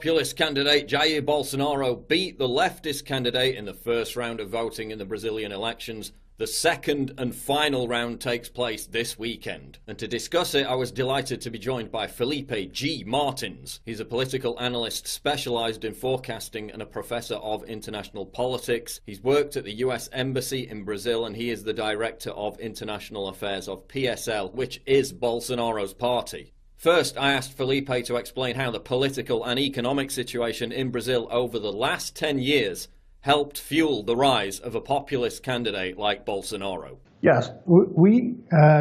populist candidate Jair Bolsonaro beat the leftist candidate in the first round of voting in the Brazilian elections. The second and final round takes place this weekend. And to discuss it, I was delighted to be joined by Filipe G. Martins. He's a political analyst specialised in forecasting and a professor of international politics. He's worked at the US Embassy in Brazil and he is the director of international affairs of PSL, which is Bolsonaro's party. First, I asked Filipe to explain how the political and economic situation in Brazil over the last 10 years helped fuel the rise of a populist candidate like Bolsonaro. Yes, we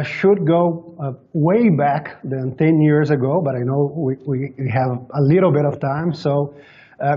should go way back than 10 years ago, but I know we have a little bit of time. So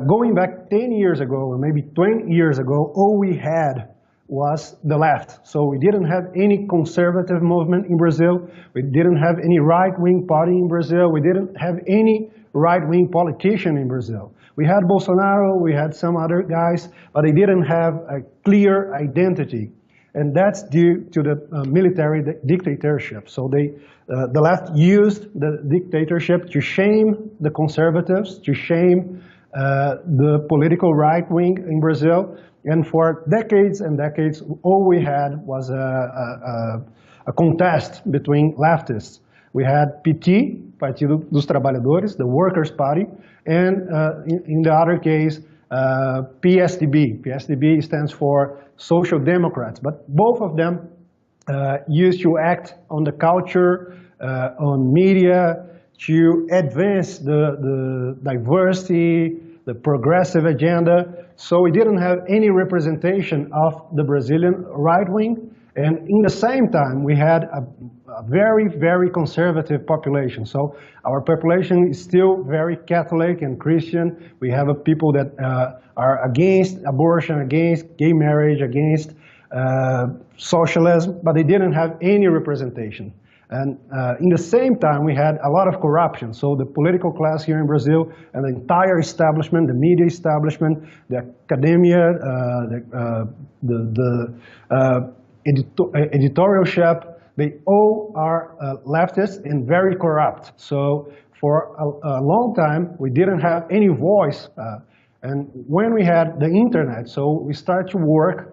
going back 10 years ago, or maybe 20 years ago, all we had was the left. So we didn't have any conservative movement in Brazil. We didn't have any right-wing party in Brazil. We didn't have any right-wing politician in Brazil. We had Bolsonaro, we had some other guys, but they didn't have a clear identity. And that's due to the military dictatorship. So the left used the dictatorship to shame the conservatives, to shame the political right wing in Brazil. And for decades and decades, all we had was a contest between leftists. We had PT, Partido dos Trabalhadores, the Workers' Party, and in the other case, PSDB. PSDB stands for Social Democrats, but both of them used to act on the culture, on media, to advance the diversity, the progressive agenda. So we didn't have any representation of the Brazilian right wing, and in the same time we had a very, very conservative population. So our population is still very Catholic and Christian. We have people that are against abortion, against gay marriage, against socialism, but they didn't have any representation. And in the same time, we had a lot of corruption. So the political class here in Brazil and the entire establishment, the media establishment, the academia, editorialship, they all are leftist and very corrupt. So for a long time, we didn't have any voice. And when we had the internet, so we started to work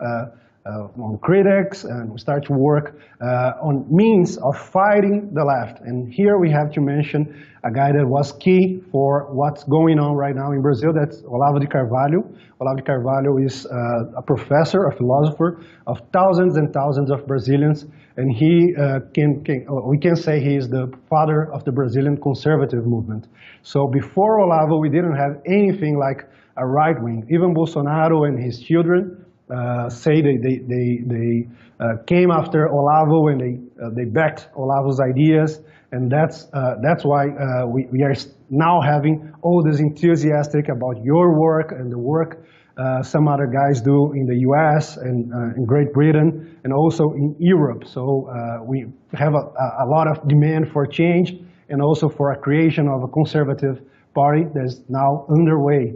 on critics, and we start to work on means of fighting the left. And here we have to mention a guy that was key for what's going on right now in Brazil. That's Olavo de Carvalho. Olavo de Carvalho is a professor, a philosopher of thousands and thousands of Brazilians, and he we can say he is the father of the Brazilian conservative movement. So before Olavo, we didn't have anything like a right wing. Even Bolsonaro and his children say they came after Olavo and they backed Olavo's ideas, and that's why we are now having all this enthusiastic about your work and the work some other guys do in the US and in Great Britain and also in Europe. So we have a lot of demand for change and also for a creation of a conservative party that's now underway.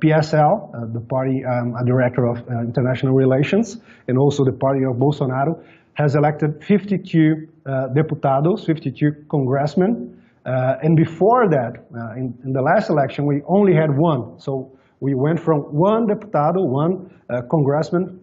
PSL, the party I'm a director of international relations, and also the party of Bolsonaro, has elected 52 deputados, 52 congressmen. And before that, in the last election, we only had one. So we went from one deputado, one congressman,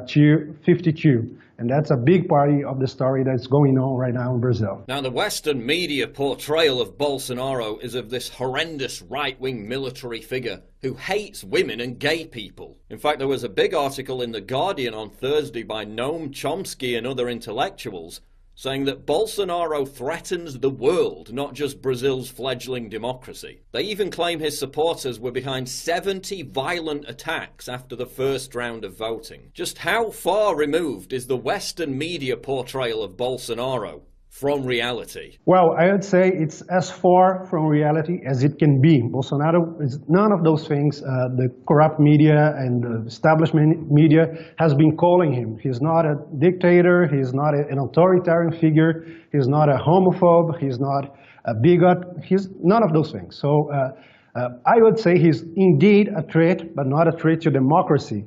to 52. And that's a big part of the story that's going on right now in Brazil. Now, the Western media portrayal of Bolsonaro is of this horrendous right-wing military figure who hates women and gay people. In fact, there was a big article in The Guardian on Thursday by Noam Chomsky and other intellectuals saying that Bolsonaro threatens the world, not just Brazil's fledgling democracy. They even claim his supporters were behind 70 violent attacks after the first round of voting. Just how far removed is the Western media portrayal of Bolsonaro from reality? Well, I would say it's as far from reality as it can be. Bolsonaro is none of those things the corrupt media and the establishment media has been calling him. He's not a dictator, he's not an authoritarian figure, he's not a homophobe, he's not a bigot, he's none of those things. So I would say he's indeed a threat, but not a threat to democracy.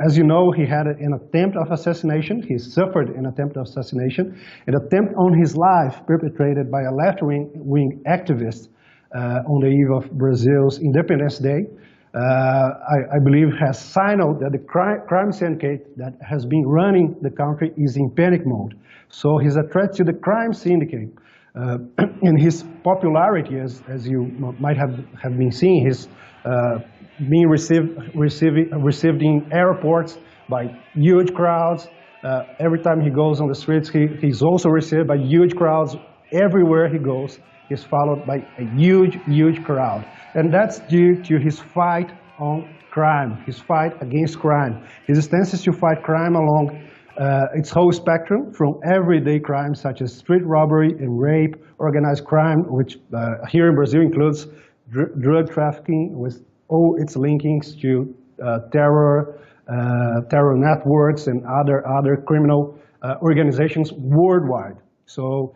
As you know, he had an attempt of assassination. He suffered an attempt of assassination, an attempt on his life perpetrated by a left-wing activist on the eve of Brazil's Independence Day, I believe has signaled that the crime syndicate that has been running the country is in panic mode. So he's a threat to the crime syndicate. And his popularity, as you might have been seeing, his being received in airports by huge crowds. Every time he goes on the streets, he's also received by huge crowds. Everywhere he goes, he's followed by a huge crowd. And that's due to his fight on crime, his fight against crime. His stance is to fight crime along its whole spectrum, from everyday crimes such as street robbery and rape, organized crime, which here in Brazil includes drug trafficking with all its linkings to terror networks and other criminal organizations worldwide. So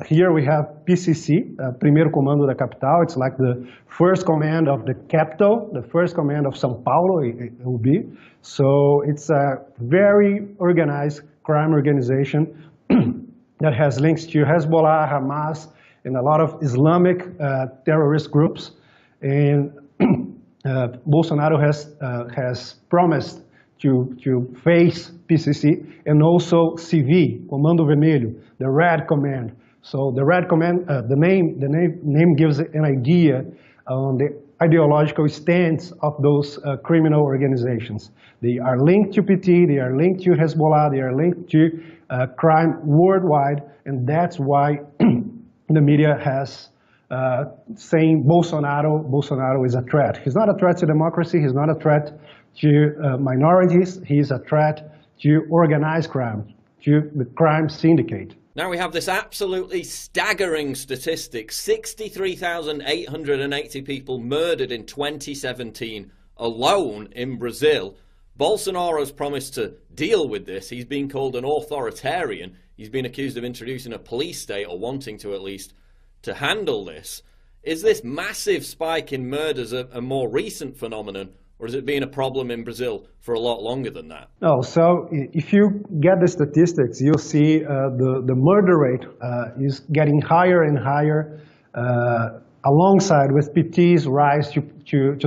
here we have PCC, Primeiro Comando da Capital. It's like the first command of the capital, the first command of São Paulo, it will be. So it's a very organized crime organization that has links to Hezbollah, Hamas, and a lot of Islamic terrorist groups. And Bolsonaro has promised to face PCC and also CV, Comando Vermelho, the Red Command. So the Red Command, the name gives an idea on the ideological stance of those criminal organizations. They are linked to PT, they are linked to Hezbollah, they are linked to crime worldwide, and that's why the media has saying Bolsonaro is a threat. He's not a threat to democracy, he's not a threat to minorities, he's a threat to organized crime, to the crime syndicate. Now we have this absolutely staggering statistic: 63,880 people murdered in 2017 alone in Brazil. Bolsonaro's promised to deal with this. He's been called an authoritarian. He's been accused of introducing a police state, or wanting to at least, to handle this. Is this massive spike in murders a more recent phenomenon, or has it been a problem in Brazil for a lot longer than that? No, so if you get the statistics, you'll see the murder rate is getting higher and higher alongside with PT's rise to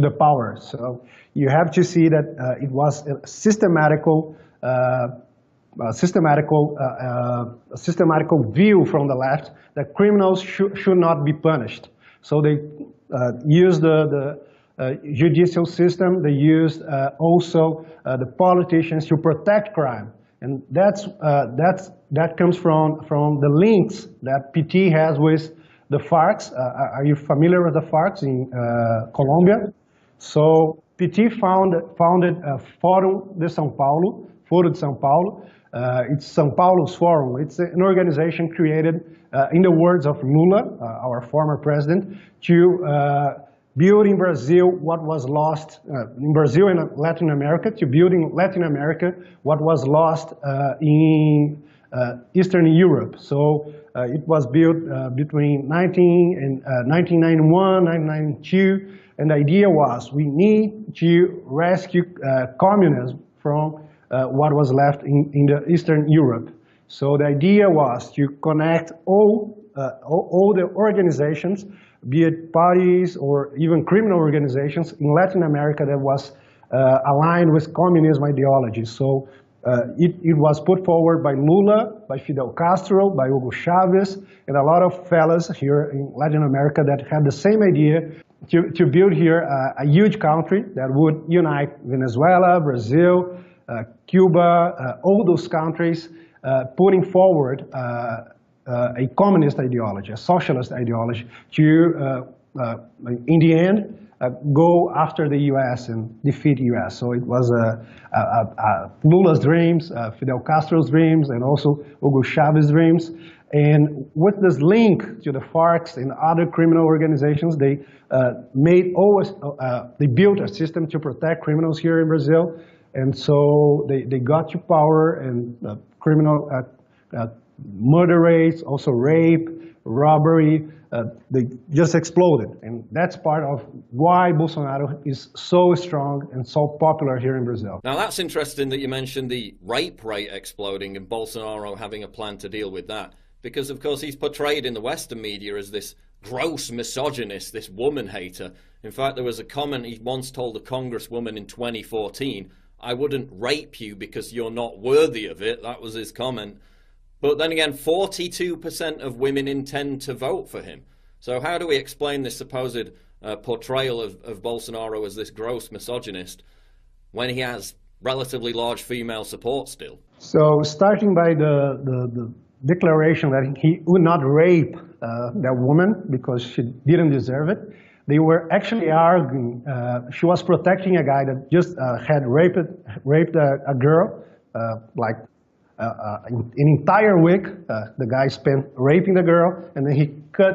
the power. So you have to see that it was a systematical view from the left that criminals should not be punished. So they used the judicial system. They used also the politicians to protect crime, and that comes from the links that PT has with the FARC. Are you familiar with the FARC in Colombia? So PT founded Fórum de São Paulo. It's São Paulo's forum. It's an organization created, in the words of Lula, our former president, to build in Brazil what was lost in Brazil and Latin America, to build in Latin America what was lost in Eastern Europe. So it was built between 1991, 1992, and the idea was we need to rescue communism from what was left in the Eastern Europe. So the idea was to connect all the organizations, be it parties or even criminal organizations in Latin America that was aligned with communism ideology. So it was put forward by Lula, by Fidel Castro, by Hugo Chavez, and a lot of fellas here in Latin America that had the same idea to build here a huge country that would unite Venezuela, Brazil, Cuba, all those countries, putting forward a communist ideology, a socialist ideology, to, in the end, go after the U.S. and defeat the U.S. So it was Lula's dreams, Fidel Castro's dreams, and also Hugo Chavez's dreams. And with this link to the FARC and other criminal organizations, they they built a system to protect criminals here in Brazil. And so they got to power, and criminal murder rates, also rape, robbery, they just exploded. And that's part of why Bolsonaro is so strong and so popular here in Brazil. Now that's interesting that you mentioned the rape rate exploding and Bolsonaro having a plan to deal with that. Because of course he's portrayed in the Western media as this gross misogynist, this woman hater. In fact, there was a comment he once told a congresswoman in 2014, "I wouldn't rape you because you're not worthy of it." That was his comment. But then again, 42% of women intend to vote for him. So how do we explain this supposed portrayal of Bolsonaro as this gross misogynist when he has relatively large female support still? So starting by the declaration that he would not rape that woman because she didn't deserve it, they were actually arguing she was protecting a guy that just had raped a girl, like an entire week. The guy spent raping the girl, and then he cut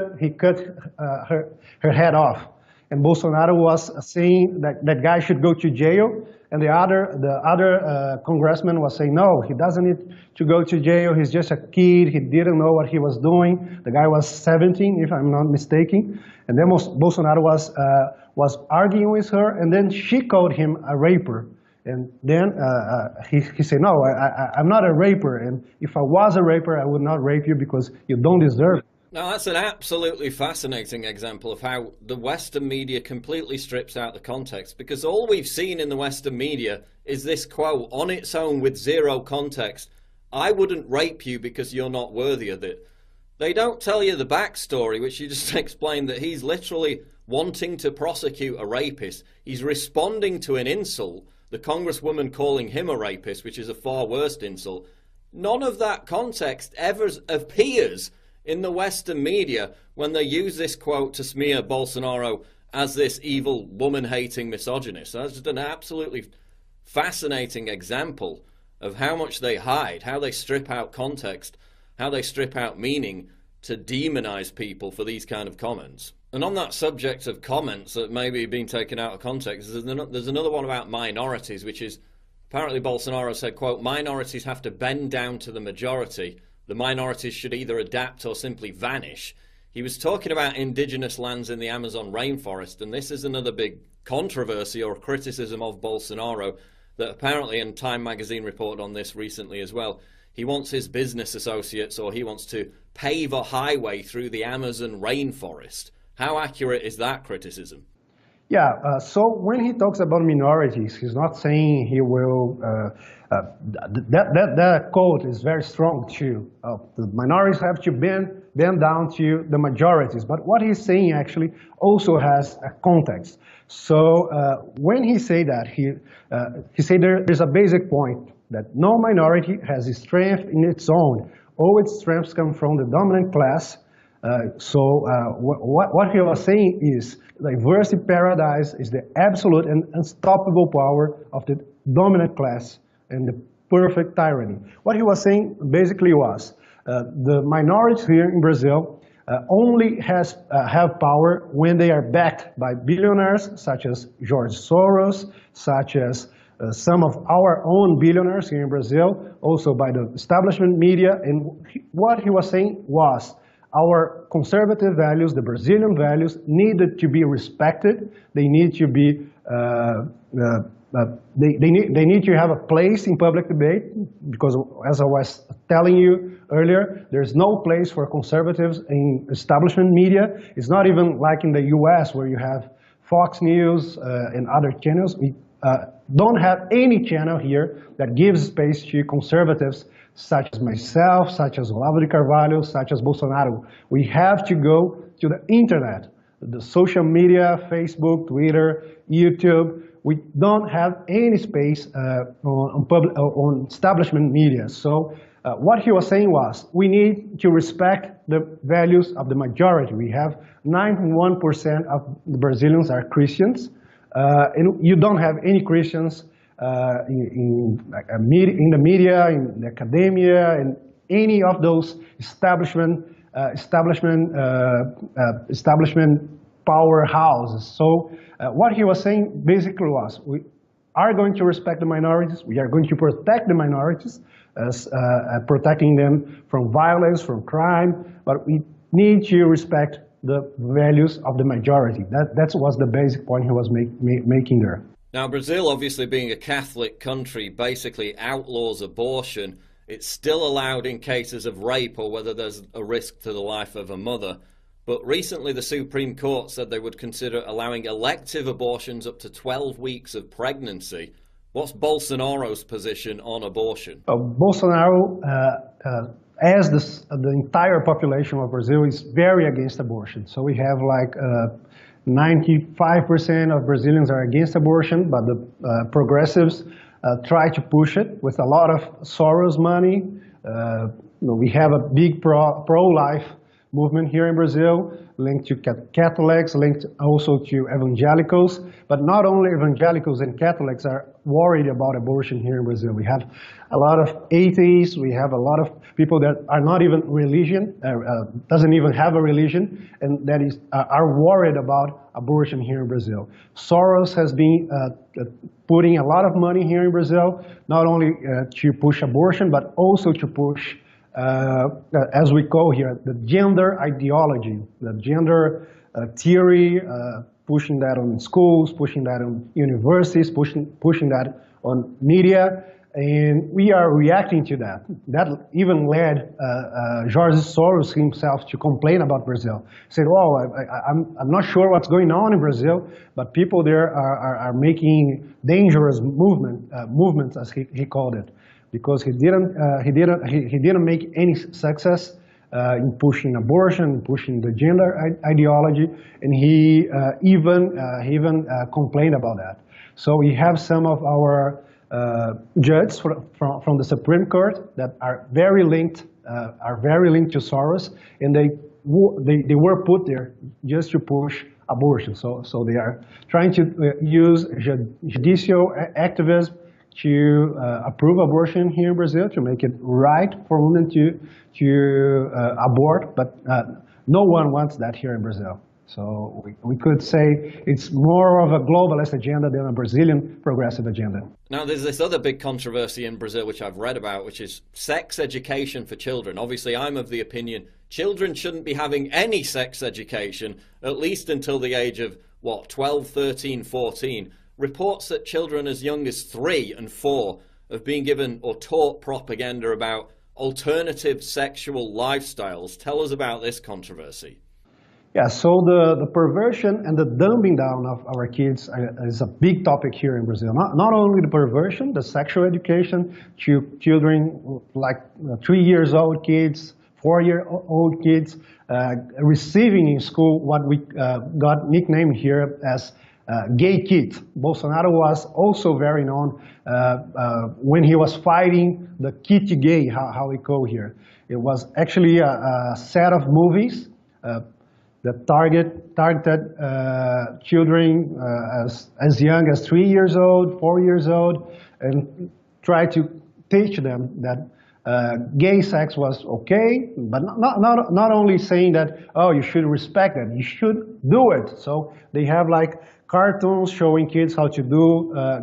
her head off. And Bolsonaro was saying that that guy should go to jail, and the other congressman was saying, no, he doesn't need to go to jail. He's just a kid. He didn't know what he was doing. The guy was 17, if I'm not mistaken. And then Bolsonaro was arguing with her, and then she called him a raper. And then he said, no, I'm not a raper. And if I was a raper, I would not rape you because you don't deserve it. Now, that's an absolutely fascinating example of how the Western media completely strips out the context, because all we've seen in the Western media is this quote on its own with zero context. "I wouldn't rape you because you're not worthy of it." They don't tell you the backstory, which you just explained, that he's literally wanting to prosecute a rapist. He's responding to an insult, the congresswoman calling him a rapist, which is a far worse insult. None of that context ever appears in the Western media when they use this quote to smear Bolsonaro as this evil, woman-hating misogynist. That's just an absolutely fascinating example of how much they hide, how they strip out context, how they strip out meaning to demonize people for these kind of comments. And on that subject of comments that may be being taken out of context, there's another one about minorities, which is apparently Bolsonaro said, quote, "Minorities have to bend down to the majority. The minorities should either adapt or simply vanish." He was talking about indigenous lands in the Amazon rainforest, and this is another big controversy or criticism of Bolsonaro that apparently, and Time magazine reported on this recently as well, he wants his business associates, or he wants to pave a highway through the Amazon rainforest. How accurate is that criticism? Yeah, so when he talks about minorities, he's not saying he will, that quote is very strong too. The minorities have to bend down to the majorities, but what he's saying actually also has a context. So when he say that, he said there's a basic point that no minority has a strength in its own. All its strengths come from the dominant class. What he was saying is diversity paradise is the absolute and unstoppable power of the dominant class and the perfect tyranny. What he was saying basically was the minorities here in Brazil only have power when they are backed by billionaires such as George Soros, such as some of our own billionaires here in Brazil, also by the establishment media. And what he was saying was, our conservative values, the Brazilian values, needed to be respected. They need to be, they need to have a place in public debate, because as I was telling you earlier, there's no place for conservatives in establishment media. It's not even like in the US where you have Fox News and other channels. We don't have any channel here that gives space to conservatives such as myself, such as Olavo de Carvalho, such as Bolsonaro. We have to go to the internet, the social media, Facebook, Twitter, YouTube. We don't have any space on establishment media. So what he was saying was, we need to respect the values of the majority. We have 91% of the Brazilians are Christians, and you don't have any Christians in the media, in the academia, and any of those establishment powerhouses. So what he was saying basically was, we are going to respect the minorities. We are going to protect the minorities, as protecting them from violence, from crime, but we need to respect the values of the majority. That was the basic point he was making there. Now, Brazil, obviously being a Catholic country, basically outlaws abortion. It's still allowed in cases of rape or whether there's a risk to the life of a mother. But recently the Supreme Court said they would consider allowing elective abortions up to 12 weeks of pregnancy. What's Bolsonaro's position on abortion? Bolsonaro, as the entire population of Brazil, is very against abortion. So we have like 95% of Brazilians are against abortion, but the progressives try to push it with a lot of Soros money. We have a big pro-life movement here in Brazil, linked to Catholics, linked also to evangelicals. But not only evangelicals and Catholics are worried about abortion here in Brazil. We have a lot of atheists, we have a lot of people that are not even doesn't even have a religion, and that are worried about abortion here in Brazil. Soros has been putting a lot of money here in Brazil, not only to push abortion, but also to push as we call here, the gender ideology, the gender theory, pushing that on schools, pushing that on universities, pushing that on media, and we are reacting to that. That even led George Soros himself to complain about Brazil. He said, "Oh, I'm not sure what's going on in Brazil, but people there are making dangerous movements, as he called it." Because he didn't make any success in pushing abortion, pushing the gender ideology, and he even complained about that. So we have some of our judges from the Supreme Court that are very linked to Soros, and they were put there just to push abortion. So they are trying to use judicial activism to approve abortion here in Brazil, to make it right for women to abort, but no one wants that here in Brazil. So we could say it's more of a globalist agenda than a Brazilian progressive agenda. Now there's this other big controversy in Brazil which I've read about, which is sex education for children. Obviously I'm of the opinion children shouldn't be having any sex education, at least until the age of, 12, 13, 14. Reports that children as young as 3 and 4 have been given or taught propaganda about alternative sexual lifestyles. Tell us about this controversy. Yeah, so the perversion and the dumbing down of our kids is a big topic here in Brazil. Not only the perversion, the sexual education to children like 3 years old kids, 4-year-old kids, receiving in school what we got nicknamed here as gay kids. Bolsonaro was also very known when he was fighting the kit gay, how we call here. It was actually a set of movies that targeted children as young as 3 years old, 4 years old, and try to teach them that gay sex was okay, but not only saying that, oh, you should respect it, you should do it. So they have like cartoons showing kids how to do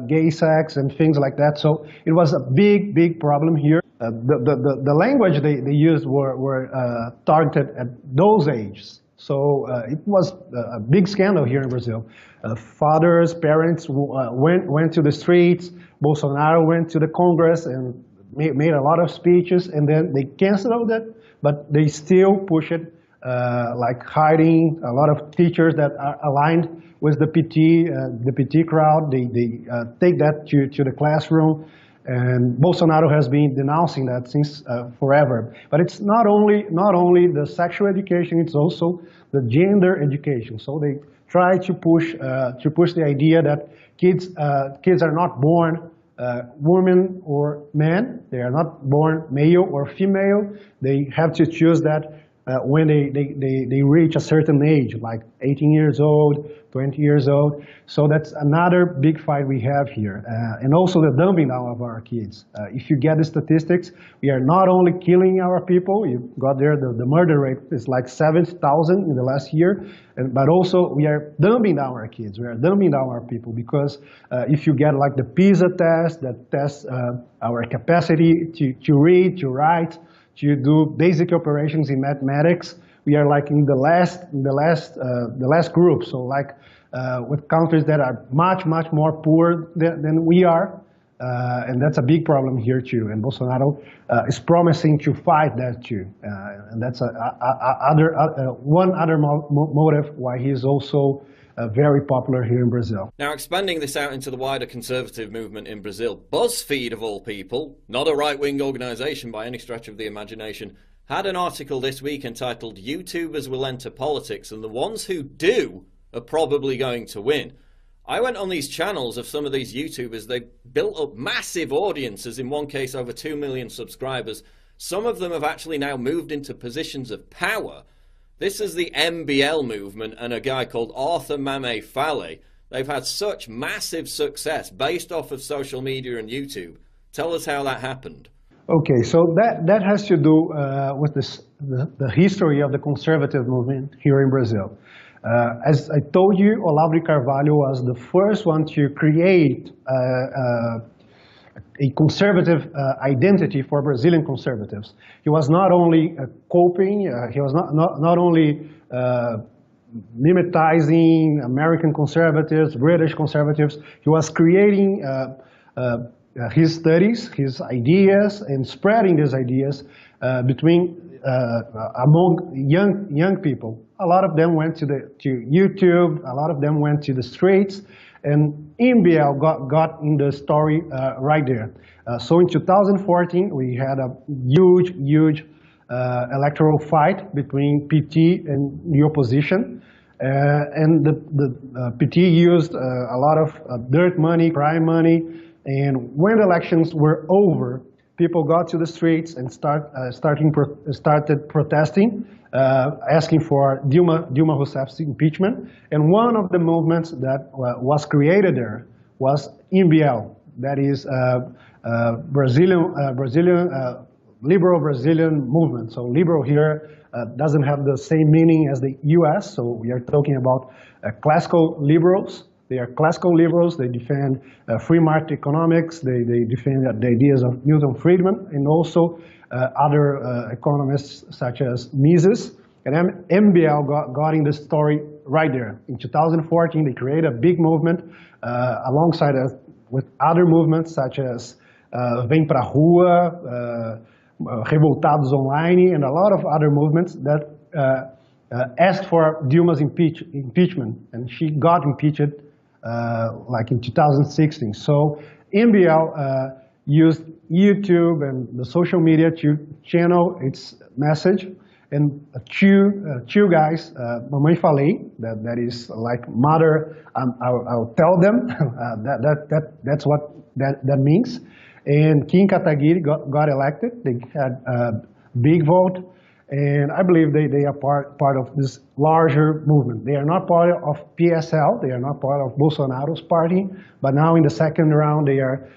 gay sex and things like that. So it was a big problem here. The language they used were targeted at those ages. So it was a big scandal here in Brazil. Fathers, parents went to the streets. Bolsonaro went to the Congress and made a lot of speeches, and then they canceled it, but they still push it, like hiding a lot of teachers that are aligned with the PT crowd. They take that to the classroom, and Bolsonaro has been denouncing that since forever. But it's not only the sexual education; it's also the gender education. So they try to push the idea that kids are not born women or men. They are not born male or female. They have to choose that when they reach a certain age, like 18 years old, 20 years old. So that's another big fight we have here. And also the dumbing down of our kids. If you get the statistics, we are not only killing our people, you got there, the murder rate is like 7,000 in the last year, but also we are dumbing down our kids, we are dumbing down our people, because if you get like the PISA test, that tests our capacity to read, to write, to do basic operations in mathematics, we are like in the last group. So like with countries that are much more poor than we are, And that's a big problem here too. And Bolsonaro is promising to fight that too. And that's one other motive why he is also very popular here in Brazil. Now, expanding this out into the wider conservative movement in Brazil, BuzzFeed, of all people, not a right-wing organisation by any stretch of the imagination, had an article this week entitled "YouTubers Will Enter Politics, and the ones who do are probably going to win." I went on these channels of some of these YouTubers. They built up massive audiences, in one case over 2 million subscribers. Some of them have actually now moved into positions of power. This is the MBL movement and a guy called Arthur Mame Fale. They've had such massive success based off of social media and YouTube. Tell us how that happened. Okay, so that has to do with the history of the conservative movement here in Brazil. As I told you, Olavo de Carvalho was the first one to create a conservative identity for Brazilian conservatives. He was not only coping, he was not only mimetizing American conservatives, British conservatives, he was creating his studies, his ideas, and spreading these ideas among young people. A lot of them went to YouTube, a lot of them went to the streets, and MBL got in the story right there. So in 2014, we had a huge electoral fight between PT and the opposition. And the PT used a lot of dirt money, crime money, and when the elections were over, people got to the streets and started protesting, asking for Dilma Rousseff's impeachment. And one of the movements that was created there was MBL, that is liberal Brazilian movement. So liberal here doesn't have the same meaning as the US. So we are talking about classical liberals. They are classical liberals. They defend free market economics. They defend the ideas of Milton Friedman and also other economists such as Mises. And MBL got in the story right there. In 2014, they created a big movement alongside with other movements such as Vem Pra Rua, Revoltados Online, and a lot of other movements that asked for Dilma's impeachment. And she got impeached like in 2016. So MBL used YouTube and the social media to channel its message. And two guys, Mamãe Falei, that is like mother, I'll tell them, that's what that means. And Kim Kataguiri got elected. They had a big vote. And I believe they are part of this larger movement. They are not part of PSL, they are not part of Bolsonaro's party, but now in the second round they are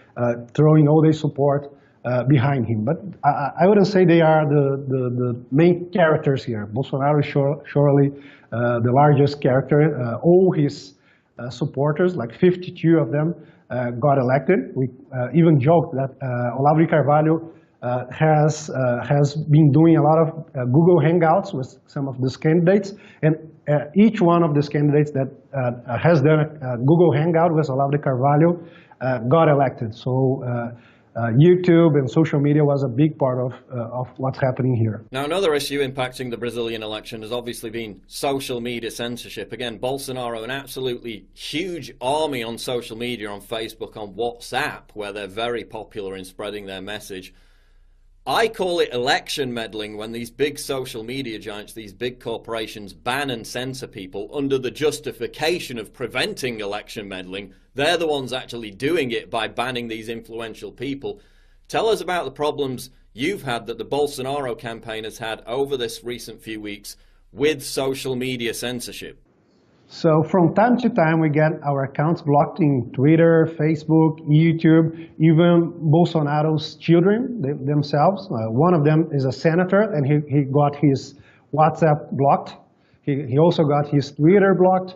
throwing all their support behind him. But I wouldn't say they are the main characters here. Bolsonaro is surely the largest character. All his supporters, like 52 of them, got elected. We even joked that Olavo de Carvalho has been doing a lot of Google Hangouts with some of these candidates, and each one of these candidates that has done a Google Hangout with Olavo de Carvalho got elected. So YouTube and social media was a big part of what's happening here. Now, another issue impacting the Brazilian election has obviously been social media censorship. Again, Bolsonaro, an absolutely huge army on social media, on Facebook, on WhatsApp, where they're very popular in spreading their message. I call it election meddling when these big social media giants, these big corporations, ban and censor people under the justification of preventing election meddling. They're the ones actually doing it by banning these influential people. Tell us about the problems you've had, that the Bolsonaro campaign has had over this recent few weeks with social media censorship. So from time to time, we get our accounts blocked in Twitter, Facebook, YouTube, even Bolsonaro's children themselves. One of them is a senator, and he got his WhatsApp blocked. He also got his Twitter blocked.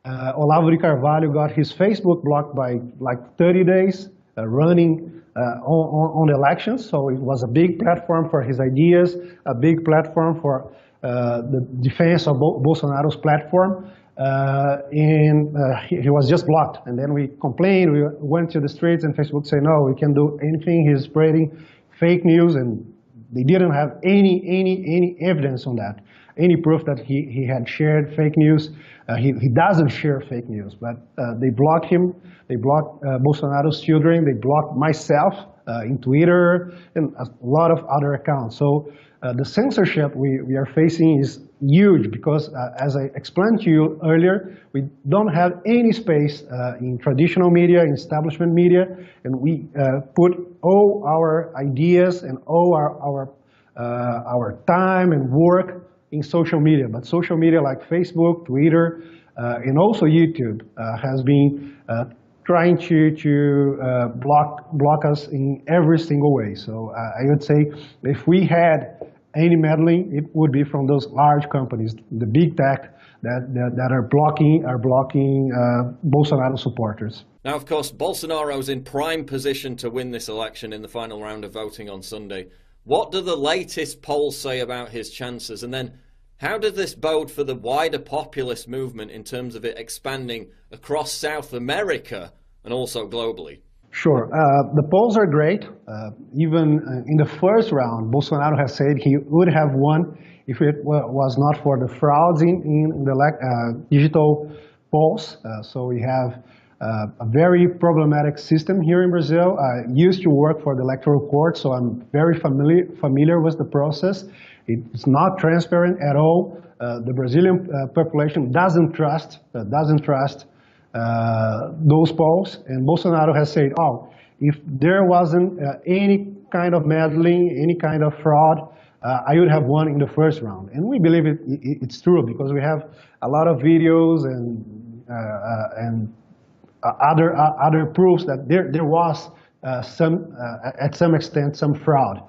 Olavo de Carvalho got his Facebook blocked by like 30 days, running on the elections. So it was a big platform for his ideas, a big platform for the defense of Bolsonaro's platform. He was just blocked. And then we complained, we went to the streets, and Facebook said, no, we can't do anything. He's spreading fake news, and they didn't have any evidence on that, any proof that he had shared fake news. He doesn't share fake news, but they blocked him. They blocked Bolsonaro's children. They blocked myself in Twitter and a lot of other accounts. So the censorship we are facing is huge because, as I explained to you earlier, we don't have any space in traditional media, in establishment media, and we put all our ideas and all our time and work in social media. But social media like Facebook, Twitter, and also YouTube has been trying to block us in every single way. So I would say if we had any meddling, it would be from those large companies, the big tech that are blocking Bolsonaro supporters. Now, of course, Bolsonaro's in prime position to win this election in the final round of voting on Sunday. What do the latest polls say about his chances? And then how does this bode for the wider populist movement in terms of it expanding across South America and also globally? Sure. The polls are great. Even in the first round, Bolsonaro has said he would have won if it was not for the frauds in the digital polls. So we have a very problematic system here in Brazil. I used to work for the electoral court, so I'm very familiar with the process. It's not transparent at all. The Brazilian population doesn't trust those polls, and Bolsonaro has said, oh, if there wasn't any kind of meddling, any kind of fraud, I would have won in the first round. And we believe it's true because we have a lot of videos and other proofs that there was at some extent, some fraud.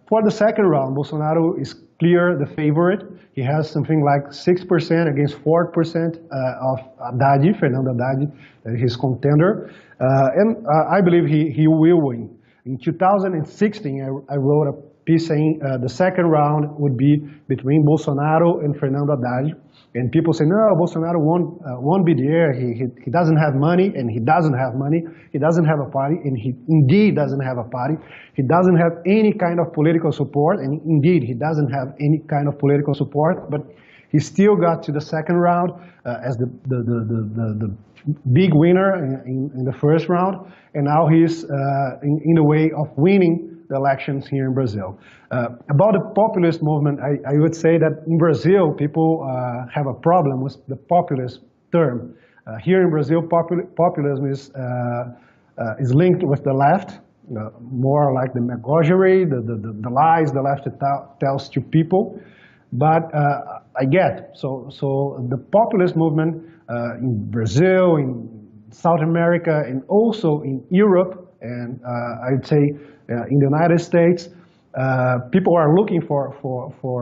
For the second round, Bolsonaro is clear the favorite. He has something like 6% against 4% of Fernando Haddad, his contender. And I believe he will win. In 2016, I wrote a piece saying the second round would be between Bolsonaro and Fernando Haddad. And people say, no, Bolsonaro won't be there. He doesn't have money, and he doesn't have money. He doesn't have a party, and he indeed doesn't have a party. He doesn't have any kind of political support, and indeed he doesn't have any kind of political support. But he still got to the second round as the big winner in the first round, and now he's in the way of winning the elections here in Brazil. About the populist movement, I would say that in Brazil, people have a problem with the populist term. Here in Brazil, populism is linked with the left, more like the demagoguery, the lies the left tells to people. But I get, so the populist movement in Brazil, in South America, and also in Europe, and I would say in the United States, people are looking for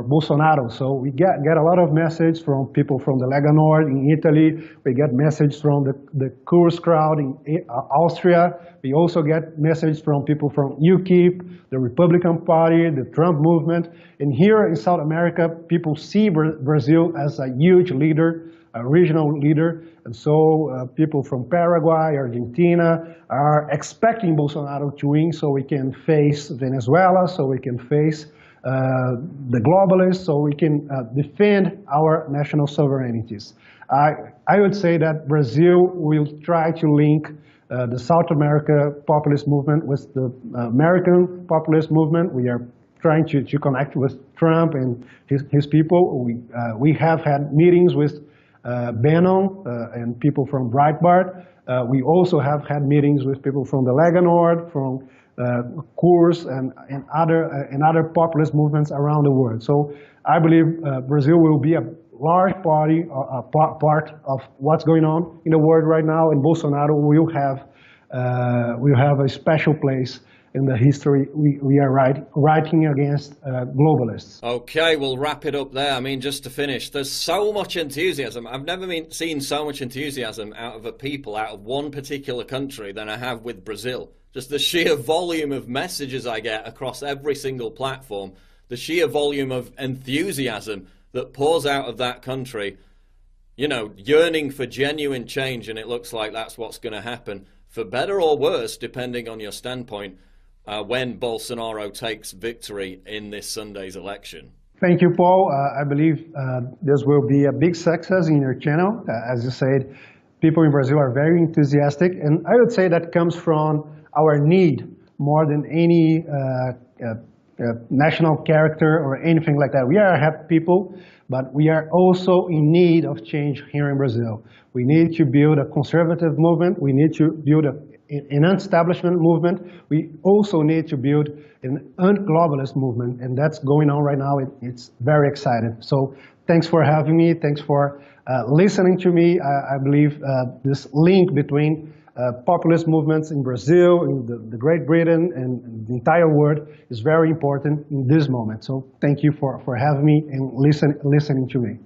Bolsonaro. So we get a lot of message from people from the Lega Nord in Italy. We get message from the Kurz crowd in Austria. We also get message from people from UKIP, the Republican Party, the Trump movement. And here in South America, people see Brazil as a huge leader, a regional leader. And so people from Paraguay, Argentina are expecting Bolsonaro to win so we can face Venezuela, so we can face the globalists, so we can defend our national sovereignties. I would say that Brazil will try to link the South America populist movement with the American populist movement. We are trying to connect with Trump and his people. We have had meetings with Bannon and people from Breitbart. We also have had meetings with people from the Lega Nord, from Kurz and other populist movements around the world. So I believe Brazil will be a large part of what's going on in the world right now, and Bolsonaro will have a special place in the history we are writing against globalists. Okay, we'll wrap it up there. I mean, just to finish, there's so much enthusiasm. I've never seen so much enthusiasm out of a people, out of one particular country, than I have with Brazil. Just the sheer volume of messages I get across every single platform, the sheer volume of enthusiasm that pours out of that country. yearning for genuine change, and it looks like that's what's going to happen, for better or worse, depending on your standpoint, when Bolsonaro takes victory in this Sunday's election. Thank you, Paul. I believe this will be a big success in your channel. As you said, people in Brazil are very enthusiastic, and I would say that comes from our need more than any national character or anything like that. We are happy people, but we are also in need of change here in Brazil. We need to build a conservative movement. We need to build an establishment movement. We also need to build an un-globalist movement, and that's going on right now. It's very exciting. So thanks for having me. Thanks for listening to me. I believe this link between populist movements in Brazil, in the Great Britain, and the entire world is very important in this moment. So thank you for having me and listening to me.